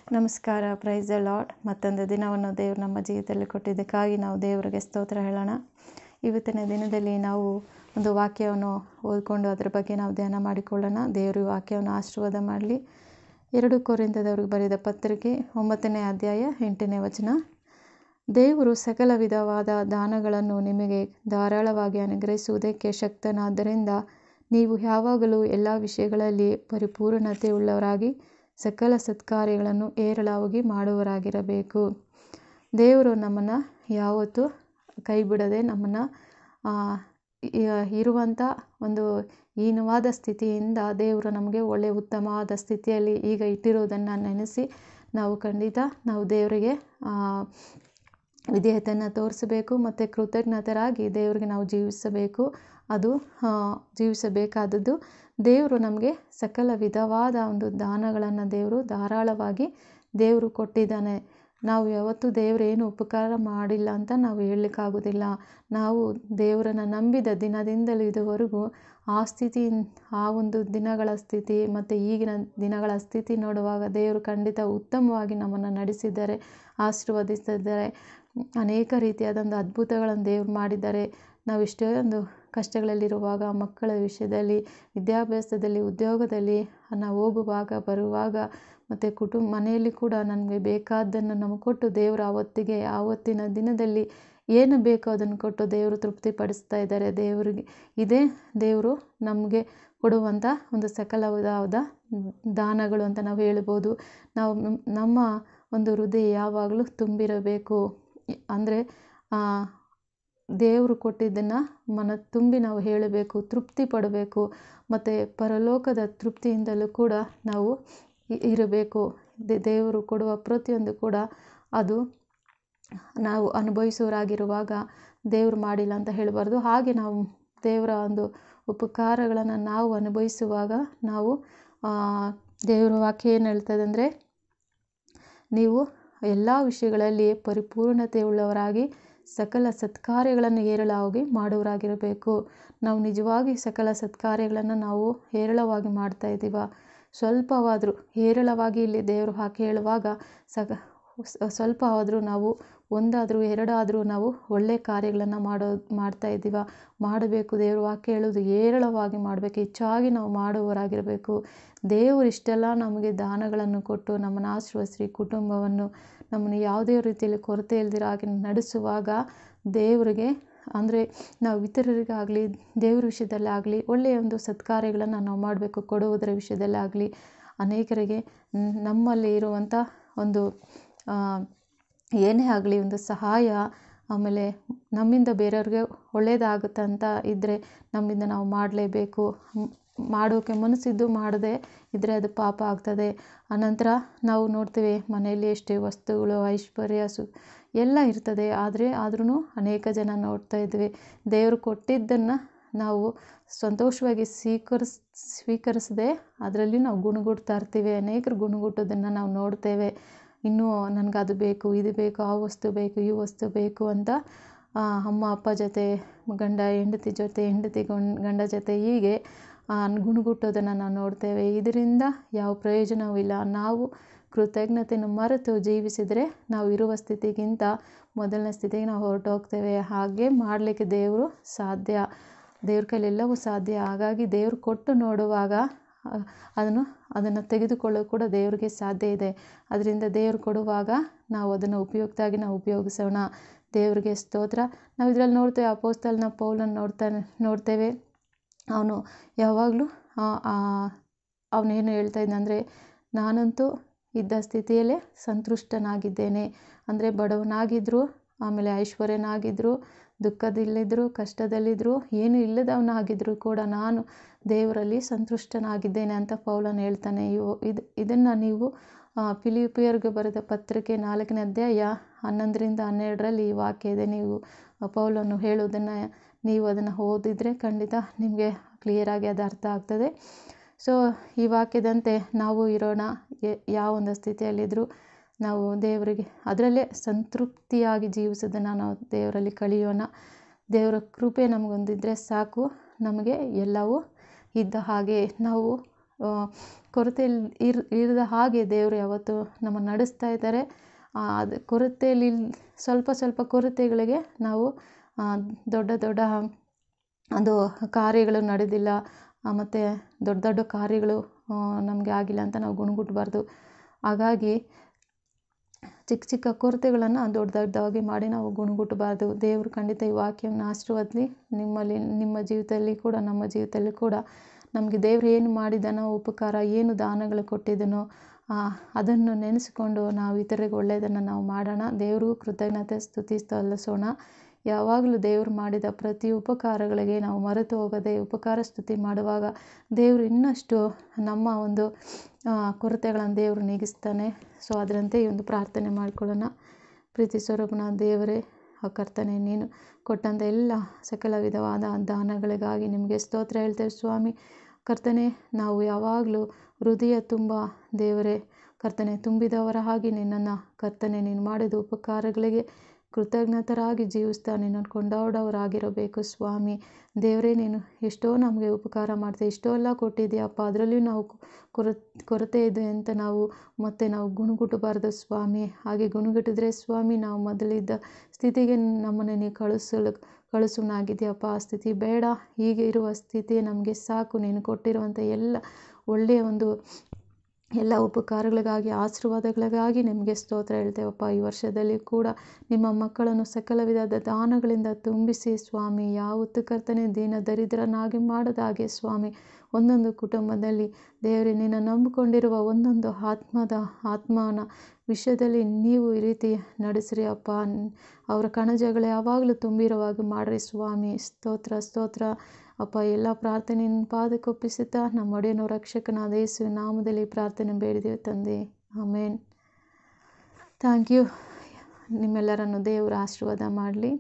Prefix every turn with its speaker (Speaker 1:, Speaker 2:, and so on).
Speaker 1: ನಮಸ್ಕಾರ. Praise the lord. ಮತ್ತೊಂದು ದಿನವನ್ನು ದೇವರು ನಮ್ಮ ಜೀವಿತದಲ್ಲಿ ಕೊಟ್ಟಿದ್ದಕ್ಕಾಗಿ ನಾವು ದೇವರಿಗೆ ಸ್ತೋತ್ರ ಹೇಳೋಣ. ಇವತ್ತಿನ ದಿನದಲ್ಲಿ ನಾವು ಒಂದು ವಾಕ್ಯವನ್ನು ಓದ್ಕೊಂಡು ಅದರ ಬಗ್ಗೆ ನಾವು ಧ್ಯಾನ ಮಾಡಿಕೊಳ್ಳೋಣ. ದೇವರು ವಾಕ್ಯವನ್ನು ಆಶೀರ್ವಾದ ಮಾಡಲಿ. 2 ಕೊರಿಂಥದವರಿಗೆ ಬರೆದ ಪತ್ರಿಕೆ 9ನೇ ಅಧ್ಯಾಯ 8ನೇ ವಚನ. ದೇವರು ಸಕಲ ವಿಧವಾದ ದಾನಗಳನ್ನು ನಿಮಗೆ ಧಾರಾಳವಾಗಿ ಅನುಗ್ರಹಿಸುವುದಕ್ಕೆ ಶಕ್ತನಾದ್ದರಿಂದ ನೀವು ಯಾವಾಗಲೂ ಎಲ್ಲ ವಿಷಯಗಳಲ್ಲಿ ಪರಿಪೂರ್ಣತೆ ಉಳ್ಳವರಾಗಿ ಸಕಲ ಸತ್ಕಾರ್ಯಗಳನ್ನು ಹೇರಳವಾಗಿ ಮಾಡುವವರಾಗಿರಬೇಕು. ದೇವರು ನಮ್ಮನ್ನು ಯಾವತ್ತೂ ಕೈ ಬಿಡದೆ ನಮ್ಮನ್ನು ಇರುವಂಥ ಒಂದು ಹೀನವಾದ ಸ್ಥಿತಿಯಿಂದ ದೇವರು ನಮಗೆ ಒಳ್ಳೆಯ ಉತ್ತಮವಾದ ಸ್ಥಿತಿಯಲ್ಲಿ ಈಗ ಇಟ್ಟಿರೋದನ್ನು ನೆನೆಸಿ ನಾವು ಖಂಡಿತ ನಾವು ದೇವರಿಗೆ ವಿಧೇಯತೆಯನ್ನು ತೋರಿಸಬೇಕು ಮತ್ತು ಕೃತಜ್ಞತರಾಗಿ ದೇವರಿಗೆ ನಾವು ಜೀವಿಸಬೇಕಾದದ್ದು. ದೇವರು ನಮಗೆ ಸಕಲ ವಿಧವಾದ ಒಂದು ದಾನಗಳನ್ನು ದೇವರು ಧಾರಾಳವಾಗಿ ದೇವರು ಕೊಟ್ಟಿದ್ದಾನೆ. ನಾವು ಯಾವತ್ತೂ ದೇವರೇನು ಉಪಕಾರ ಮಾಡಿಲ್ಲ ಅಂತ ನಾವು ಹೇಳಲಿಕ್ಕಾಗೋದಿಲ್ಲ. ನಾವು ದೇವರನ್ನು ನಂಬಿದ ದಿನದಿಂದಲೂ ಇದುವರೆಗೂ ಆ ಒಂದು ದಿನಗಳ ಸ್ಥಿತಿ ಮತ್ತು ಈಗಿನ ದಿನಗಳ ಸ್ಥಿತಿ ನೋಡುವಾಗ ದೇವರು ಖಂಡಿತ ಉತ್ತಮವಾಗಿ ನಮ್ಮನ್ನು ನಡೆಸಿದ್ದಾರೆ, ಆಶೀರ್ವದಿಸಿದ್ದಾರೆ. ಅನೇಕ ರೀತಿಯಾದಂಥ ಅದ್ಭುತಗಳನ್ನು ದೇವರು ಮಾಡಿದ್ದಾರೆ. ನಾವು ಎಷ್ಟೊಂದು ಕಷ್ಟಗಳಲ್ಲಿರುವಾಗ ಮಕ್ಕಳ ವಿಷಯದಲ್ಲಿ, ವಿದ್ಯಾಭ್ಯಾಸದಲ್ಲಿ, ಉದ್ಯೋಗದಲ್ಲಿ ನಾವು ಹೋಗುವಾಗ ಬರುವಾಗ ಮತ್ತು ಮನೆಯಲ್ಲಿ ಕೂಡ ನಮಗೆ ಬೇಕಾದ್ದನ್ನು ನಮಗೆ ಕೊಟ್ಟು ದೇವರು ಆವತ್ತಿನ ದಿನದಲ್ಲಿ ಏನು ಬೇಕೋ ಅದನ್ನು ಕೊಟ್ಟು ದೇವರು ತೃಪ್ತಿಪಡಿಸ್ತಾ ಇದ್ದಾರೆ. ಇದೇ ದೇವರು ನಮಗೆ ಕೊಡುವಂಥ ಒಂದು ಸಕಲವಾದ ದಾನಗಳು ಅಂತ ನಾವು ಹೇಳ್ಬೋದು. ನಾವು ನಮ್ಮ ಒಂದು ಹೃದಯ ಯಾವಾಗಲೂ ತುಂಬಿರಬೇಕು. ಅಂದರೆ ದೇವರು ಕೊಟ್ಟಿದ್ದನ್ನು ಮನ ತುಂಬಿ ನಾವು ಹೇಳಬೇಕು, ತೃಪ್ತಿ ಪಡಬೇಕು ಮತ್ತು ಪರಲೋಕದ ತೃಪ್ತಿಯಿಂದಲೂ ಕೂಡ ನಾವು ಇರಬೇಕು. ದೇವರು ಕೊಡುವ ಪ್ರತಿಯೊಂದು ಕೂಡ ಅದು ನಾವು ಅನುಭವಿಸುವರಾಗಿರುವಾಗ ದೇವರು ಮಾಡಿಲ್ಲ ಅಂತ ಹೇಳಬಾರ್ದು. ಹಾಗೆ ನಾವು ದೇವರ ಒಂದು ಉಪಕಾರಗಳನ್ನು ನಾವು ಅನುಭವಿಸುವಾಗ ನಾವು ದೇವರ ವಾಕ್ಯ ಏನು ಹೇಳ್ತದೆ ಅಂದರೆ, ನೀವು ಎಲ್ಲ ವಿಷಯಗಳಲ್ಲಿ ಪರಿಪೂರ್ಣತೆ ಉಳ್ಳವರಾಗಿ ಸಕಲ ಸತ್ಕಾರ್ಯಗಳನ್ನು ಹೇರಳವಾಗಿ ಮಾಡುವವರಾಗಿರಬೇಕು. ನಾವು ನಿಜವಾಗಿ ಸಕಲ ಸತ್ಕಾರ್ಯಗಳನ್ನು ನಾವು ಹೇರಳವಾಗಿ ಮಾಡ್ತಾ ಇದ್ದೀವ? ಸ್ವಲ್ಪವಾದರೂ ಹೇರಳವಾಗಿ ಇಲ್ಲಿ ದೇವರು ಹಾಕಿ ಹೇಳುವಾಗ ಸ್ವಲ್ಪವಾದರೂ ನಾವು ಒಂದಾದರೂ ಎರಡಾದರೂ ನಾವು ಒಳ್ಳೆಯ ಕಾರ್ಯಗಳನ್ನು ಮಾಡ್ತಾ ಇದ್ದೀವ? ಮಾಡಬೇಕು. ದೇವರು ವಾಕ್ಯ ಹೇಳೋದು ಹೇರಳವಾಗಿ ಮಾಡಬೇಕು, ಹೆಚ್ಚಾಗಿ ನಾವು ಮಾಡುವವರಾಗಿರಬೇಕು. ದೇವರು ಇಷ್ಟೆಲ್ಲ ನಮಗೆ ದಾನಗಳನ್ನು ಕೊಟ್ಟು ನಮ್ಮನ್ನು ಆಶೀರ್ವದಿಸಿ ಕುಟುಂಬವನ್ನು ನಮ್ಮನ್ನು ಯಾವುದೇ ರೀತಿಯಲ್ಲಿ ಕೊರತೆ ಇಲ್ದಿರೋ ಹಾಗೆ ನಡೆಸುವಾಗ ದೇವರಿಗೆ ಅಂದರೆ ನಾವು ಇತರರಿಗಾಗಲಿ ದೇವ್ರ ವಿಷಯದಲ್ಲಾಗಲಿ ಒಳ್ಳೆಯ ಒಂದು ಸತ್ಕಾರ್ಯಗಳನ್ನು ನಾವು ಮಾಡಬೇಕು. ಕೊಡುವುದರ ವಿಷಯದಲ್ಲಾಗಲಿ ಅನೇಕರಿಗೆ ನಮ್ಮಲ್ಲಿ ಇರುವಂಥ ಒಂದು ಏನೇ ಆಗಲಿ ಒಂದು ಸಹಾಯ, ಆಮೇಲೆ ನಮ್ಮಿಂದ ಬೇರೆಯವ್ರಿಗೆ ಒಳ್ಳೆಯದಾಗುತ್ತಂತ ಇದ್ದರೆ ನಮ್ಮಿಂದ ನಾವು ಮಾಡಲೇಬೇಕು. ಮಾಡೋಕ್ಕೆ ಮನಸ್ಸಿದ್ದು ಮಾಡದೆ ಇದ್ದರೆ ಅದು ಪಾಪ ಆಗ್ತದೆ. ಅನಂತರ ನಾವು ನೋಡ್ತೀವಿ ಮನೆಯಲ್ಲಿ ಎಷ್ಟೇ ವಸ್ತುಗಳು, ಐಶ್ವರ್ಯ ಎಲ್ಲ ಇರ್ತದೆ, ಆದ್ರೂ ಅನೇಕ ಜನ ನೋಡ್ತಾ ಇದ್ವಿ ದೇವರು ಕೊಟ್ಟಿದ್ದನ್ನು ನಾವು ಸಂತೋಷವಾಗಿ ಸ್ವೀಕರಿಸದೆ ಅದರಲ್ಲಿ ನಾವು ಗುಣಗುಡ್ತಾ ಇರ್ತೀವಿ. ಅನೇಕರು ಗುಣಗುಟ್ಟೋದನ್ನು ನಾವು ನೋಡ್ತೇವೆ. ಇನ್ನೂ ನನಗದು ಬೇಕು, ಇದು ಬೇಕು, ಆ ವಸ್ತು ಬೇಕು, ಈ ವಸ್ತು ಬೇಕು ಅಂತ ಅಮ್ಮ ಅಪ್ಪ ಜೊತೆ, ಗಂಡ ಹೆಂಡತಿ ಜೊತೆ, ಹೆಂಡತಿ ಗಂಡ ಜೊತೆ ಹೀಗೆ ಗುಣಗುಟ್ಟೋದನ್ನು ನಾವು ನೋಡ್ತೇವೆ. ಇದರಿಂದ ಯಾವ ಪ್ರಯೋಜನವೂ ಇಲ್ಲ. ನಾವು ಕೃತಜ್ಞತೆಯನ್ನು ಮರೆತು ಜೀವಿಸಿದರೆ ನಾವು ಇರುವ ಸ್ಥಿತಿಗಿಂತ ಮೊದಲನೇ ಸ್ಥಿತಿಗೆ ನಾವು ಹೊರಟೋಗ್ತೇವೆ. ಹಾಗೆ ಮಾಡಲಿಕ್ಕೆ ದೇವ್ರ ಕೈಲೆಲ್ಲವೂ ಸಾಧ್ಯ. ಹಾಗಾಗಿ ದೇವರು ಕೊಟ್ಟು ನೋಡುವಾಗ ಅದನ್ನು ತೆಗೆದುಕೊಳ್ಳೋದು ಕೂಡ ದೇವರಿಗೆ ಸಾಧ್ಯ ಇದೆ. ಅದರಿಂದ ದೇವರು ಕೊಡುವಾಗ ನಾವು ಅದನ್ನು ಉಪಯುಕ್ತವಾಗಿ ನಾವು ಉಪಯೋಗಿಸೋಣ. ದೇವರಿಗೆ ಸ್ತೋತ್ರ. ನಾವು ಇದರಲ್ಲಿ ನೋಡ್ತೇವೆ ಅಪೊಸ್ತಲನ ಪೌಲನ್ನು ನೋಡ್ತೇವೆ. ಅವನು ಯಾವಾಗಲೂ ಅವನೇನು ಹೇಳ್ತಾ ಇದ್ದಂದರೆ, ನಾನಂತೂ ಇದ್ದ ಸ್ಥಿತಿಯಲ್ಲೇ ಸಂತುಷ್ಟನಾಗಿದ್ದೇನೆ. ಅಂದರೆ ಬಡವನಾಗಿದ್ದರು, ಆಮೇಲೆ ಐಶ್ವರ್ಯನಾಗಿದ್ದರು, ದುಃಖದಲ್ಲಿದ್ದರು, ಕಷ್ಟದಲ್ಲಿದ್ದರು, ಏನು ಇಲ್ಲದವನಾಗಿದ್ದರೂ ಕೂಡ ನಾನು ದೇವರಲ್ಲಿ ಸಂತುಷ್ಟನಾಗಿದ್ದೇನೆ ಅಂತ ಪೌಲನು ಹೇಳ್ತಾನೆ. ಇದನ್ನು ನೀವು ಫಿಲಿಪ್ಪಿಯರಿಗೆ ಬರೆದ ಪತ್ರಿಕೆ 4ನೇ ಅಧ್ಯಾಯ 11-12 ಈ ವಾಕ್ಯ ಇದೆ. ನೀವು ಪೌಲನು ಹೇಳುವುದನ್ನು ನೀವು ಅದನ್ನು ಓದಿದರೆ ಖಂಡಿತ ನಿಮಗೆ ಕ್ಲಿಯರಾಗಿ ಅದು ಅರ್ಥ ಆಗ್ತದೆ. ಸೊ ಈ ವಾಕ್ಯದಂತೆ ನಾವು ಇರೋಣ. ಯಾವ ಒಂದು ಸ್ಥಿತಿಯಲ್ಲಿದ್ದರೂ ನಾವು ದೇವರಿಗೆ ಅದರಲ್ಲೇ ಸಂತೃಪ್ತಿಯಾಗಿ ಜೀವಿಸೋದನ್ನು ನಾವು ದೇವರಲ್ಲಿ ಕಲಿಯೋಣ. ದೇವರ ಕೃಪೆ ನಮಗೊಂದಿದ್ರೆ ಸಾಕು, ನಮಗೆ ಎಲ್ಲವೂ ಇದ್ದ ಹಾಗೆ ನಾವು ಕೊರತೆ ಇರದ ಹಾಗೆ ದೇವರು ಯಾವತ್ತು ನಮ್ಮನ್ನು ನಡೆಸ್ತಾ ಇದ್ದಾರೆ. ಅದು ಕೊರತೆಯಲ್ಲಿ ಸ್ವಲ್ಪ ಸ್ವಲ್ಪ ಕೊರತೆಗಳಿಗೆ ನಾವು ದೊಡ್ಡ ದೊಡ್ಡ ಅದು ಕಾರ್ಯಗಳು ನಡೆದಿಲ್ಲ ಮತ್ತು ದೊಡ್ಡ ದೊಡ್ಡ ಕಾರ್ಯಗಳು ನಮಗೆ ಆಗಿಲ್ಲ ಅಂತ ನಾವು ಗುಣಗುಟ್ಟಬಾರ್ದು. ಹಾಗಾಗಿ ಚಿಕ್ಕ ಚಿಕ್ಕ ಕೊರತೆಗಳನ್ನು ದೊಡ್ಡ ದೊಡ್ಡದಾಗಿ ಮಾಡಿ ನಾವು ಗುಣಗುಟ್ಟಬಾರ್ದು. ದೇವರು ಖಂಡಿತ ಈ ವಾಕ್ಯವನ್ನು ಆಶೀರ್ವದಿಸಲಿ. ನಿಮ್ಮ ಜೀವಿತದಲ್ಲಿ ಕೂಡ ನಮ್ಮ ಜೀವಿತದಲ್ಲಿ ಕೂಡ ನಮಗೆ ದೇವರು ಏನು ಮಾಡಿದನೋ, ಉಪಕಾರ ಏನು ದಾನಗಳು ಕೊಟ್ಟಿದ್ದನೋ ಅದನ್ನು ನೆನೆಸಿಕೊಂಡು ನಾವು ಇತರರಿಗೆ ಒಳ್ಳೆಯದನ್ನು ನಾವು ಮಾಡೋಣ. ದೇವರು ಕೃತಜ್ಞತೆ ಸ್ತುತಿ ಸಲ್ಲಿಸೋಣ. ಯಾವಾಗಲೂ ದೇವರು ಮಾಡಿದ ಪ್ರತಿ ಉಪಕಾರಗಳಿಗೆ ನಾವು ಮರೆತು ಹೋಗದೆ ಉಪಕಾರ ಸ್ತುತಿ ಮಾಡುವಾಗ ದೇವರು ಇನ್ನಷ್ಟು ನಮ್ಮ ಒಂದು ಕೊರತೆಗಳನ್ನು ದೇವರು ನೀಗಿಸ್ತಾನೆ. ಸೊ ಅದರಂತೆ ಈ ಒಂದು ಪ್ರಾರ್ಥನೆ ಮಾಡಿಕೊಳ್ಳೋಣ. ಪ್ರೀತಿ ಸ್ವರೂಪನ ದೇವರೇ, ಕರ್ತನೆ, ನೀನು ಕೊಟ್ಟಂಥ ಎಲ್ಲ ಸಕಲ ವಿಧವಾದ ದಾನಗಳಿಗಾಗಿ ನಿಮಗೆ ಸ್ತೋತ್ರ ಹೇಳ್ತೇವೆ ಸ್ವಾಮಿ. ಕರ್ತನೆ, ನಾವು ಯಾವಾಗಲೂ ಹೃದಯ ತುಂಬ ದೇವರೇ ಕರ್ತನೆ ತುಂಬಿದವರ ಹಾಗೆ ನಿನ್ನನ್ನು ಕರ್ತನೆ ನೀನು ಮಾಡಿದ ಉಪಕಾರಗಳಿಗೆ ಕೃತಜ್ಞತರಾಗಿ ಜೀವಿಸ್ತಾ ನಿನ್ನನ್ನು ಕೊಂಡಾಡೋರಾಗಿರಬೇಕು ಸ್ವಾಮಿ. ದೇವರೇ, ನೀನು ಎಷ್ಟೋ ನಮಗೆ ಉಪಕಾರ ಮಾಡ್ತೀವಿ, ಎಷ್ಟೋ ಎಲ್ಲ ಕೊಟ್ಟಿದ್ದೀಯಪ್ಪ. ಅದರಲ್ಲಿಯೂ ನಾವು ಕೊರತೆ ಇದೆ ಅಂತ ನಾವು ಗುಣಗುಟ್ಟಬಾರ್ದು ಸ್ವಾಮಿ. ಹಾಗೆ ಗುಣಗುಟ್ಟಿದ್ರೆ ಸ್ವಾಮಿ, ನಾವು ಮೊದಲಿದ್ದ ಸ್ಥಿತಿಗೆ ನಮ್ಮನ್ನು ನೀನು ಕಳಿಸುವನಾಗಿದೆಯಪ್ಪ. ಆ ಸ್ಥಿತಿ ಬೇಡ, ಹೀಗೆ ಇರುವ ಸ್ಥಿತಿ ನಮಗೆ ಸಾಕು. ನೀನು ಕೊಟ್ಟಿರುವಂಥ ಎಲ್ಲ ಒಳ್ಳೆಯ ಒಂದು ಎಲ್ಲ ಉಪಕಾರಗಳಿಗಾಗಿ ಆಶೀರ್ವಾದಗಳಿಗಾಗಿ ನಿಮಗೆ ಸ್ತೋತ್ರ ಹೇಳ್ತೇವಪ್ಪ. ಈ ವರ್ಷದಲ್ಲಿ ಕೂಡ ನಿಮ್ಮ ಮಕ್ಕಳನ್ನು ಸಕಲ ವಿಧದ ದಾನಗಳಿಂದ ತುಂಬಿಸಿ ಸ್ವಾಮಿ. ಯಾವತ್ತೂ ಕರ್ತನೆ ದೀನ ದರಿದ್ರನಾಗಿ ಮಾಡದ ಹಾಗೆ ಸ್ವಾಮಿ, ಒಂದೊಂದು ಕುಟುಂಬದಲ್ಲಿ ದೇವರೇ ನಿನ್ನ ನಂಬಿಕೊಂಡಿರುವ ಒಂದೊಂದು ಆತ್ಮನ ವಿಷಯದಲ್ಲಿ ನೀವು ಈ ರೀತಿ ನಡೆಸ್ರಿ ಅಪ್ಪ. ಅವರ ಕಣಜಗಳು ಯಾವಾಗಲೂ ತುಂಬಿರುವಾಗ ಮಾಡ್ರಿ ಸ್ವಾಮಿ. ಸ್ತೋತ್ರ ಅಪ್ಪ. ಎಲ್ಲ ಪ್ರಾರ್ಥನೆ ನಿನ್ನ ಪಾದಕ್ಕೊಪ್ಪಿಸುತ್ತಾ ನಮ್ಮ ಒಡೆಯನೂ ರಕ್ಷಕನಾದ ಯೇಸುವಿನ ನಾಮದಲ್ಲಿ ಪ್ರಾರ್ಥನೆ ಬೇಡಿದೆವು ತಂದೆ. ಆಮೇನ್. Thank you. ನಿಮ್ಮೆಲ್ಲರನ್ನು ದೇವರು ಆಶೀರ್ವಾದ ಮಾಡಲಿ.